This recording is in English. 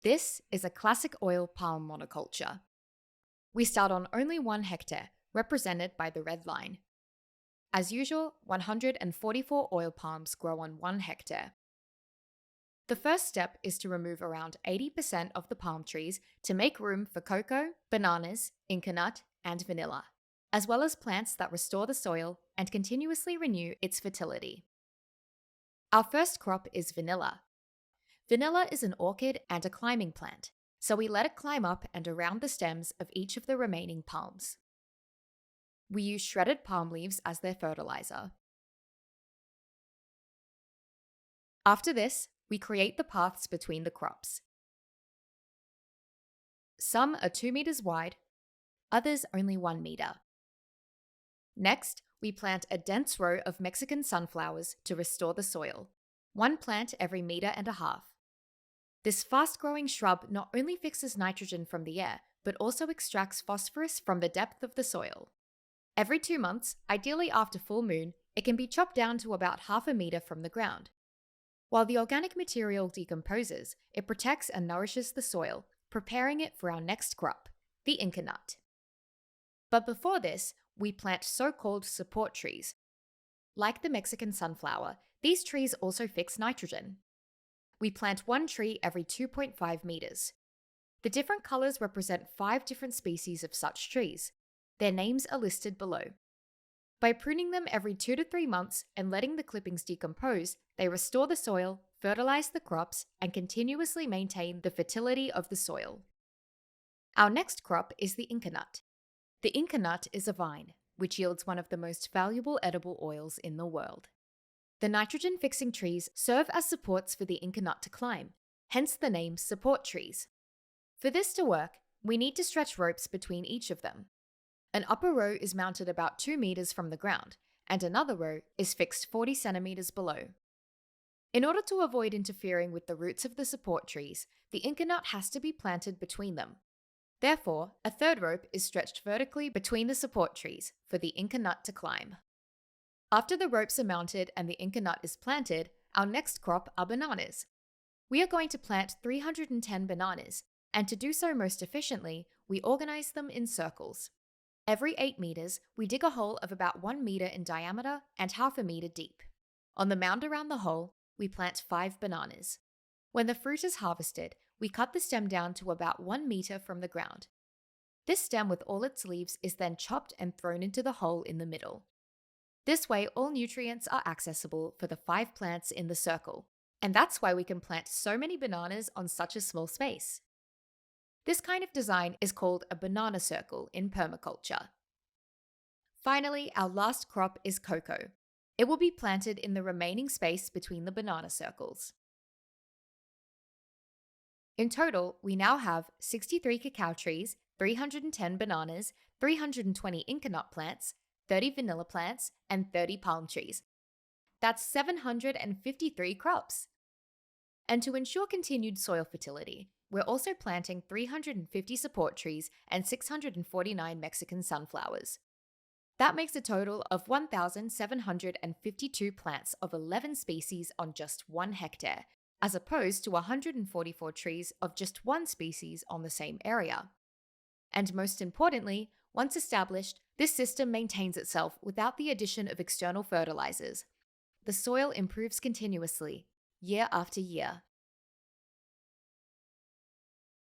This is a classic oil palm monoculture. We start on only 1 hectare, represented by the red line. As usual, 144 oil palms grow on 1 hectare. The first step is to remove around 80% of the palm trees to make room for cocoa, bananas, Inca nut, and vanilla, as well as plants that restore the soil and continuously renew its fertility. Our first crop is vanilla. Vanilla is an orchid and a climbing plant, so we let it climb up and around the stems of each of the remaining palms. We use shredded palm leaves as their fertilizer. After this, we create the paths between the crops. Some are 2 meters wide, others only 1 meter. Next, we plant a dense row of Mexican sunflowers to restore the soil, 1 plant every 1.5 meters. This fast-growing shrub not only fixes nitrogen from the air, but also extracts phosphorus from the depth of the soil. Every 2 months, ideally after full moon, it can be chopped down to about 0.5 meter from the ground. While the organic material decomposes, it protects and nourishes the soil, preparing it for our next crop, the Inca nut. But before this, we plant so-called support trees. Like the Mexican sunflower, these trees also fix nitrogen. We plant 1 tree every 2.5 meters. The different colors represent 5 different species of such trees. Their names are listed below. By pruning them every 2 to 3 months and letting the clippings decompose, they restore the soil, fertilize the crops, and continuously maintain the fertility of the soil. Our next crop is the Inca nut. The Inca nut is a vine, which yields one of the most valuable edible oils in the world. The nitrogen-fixing trees serve as supports for the Inca nut to climb, hence the name support trees. For this to work, we need to stretch ropes between each of them. An upper row is mounted about 2 meters from the ground, and another row is fixed 40 centimeters below. In order to avoid interfering with the roots of the support trees, the Inca nut has to be planted between them. Therefore, a third rope is stretched vertically between the support trees for the Inca nut to climb. After the ropes are mounted and the Inca nut is planted, our next crop are bananas. We are going to plant 310 bananas, and to do so most efficiently, we organize them in circles. Every 8 meters, we dig a hole of about 1 meter in diameter and 0.5 meter deep. On the mound around the hole, we plant 5 bananas. When the fruit is harvested, we cut the stem down to about 1 meter from the ground. This stem with all its leaves is then chopped and thrown into the hole in the middle. This way, all nutrients are accessible for the 5 plants in the circle, and that's why we can plant so many bananas on such a small space. This kind of design is called a banana circle in permaculture. Finally, our last crop is cocoa. It will be planted in the remaining space between the banana circles. In total, we now have 63 cacao trees, 310 bananas, 320 Inca nut plants, 30 vanilla plants, and 30 palm trees. That's 753 crops. And to ensure continued soil fertility, we're also planting 350 support trees and 649 Mexican sunflowers. That makes a total of 1,752 plants of 11 species on just 1 hectare, as opposed to 144 trees of just 1 species on the same area. And most importantly, once established, this system maintains itself without the addition of external fertilizers. The soil improves continuously, year after year.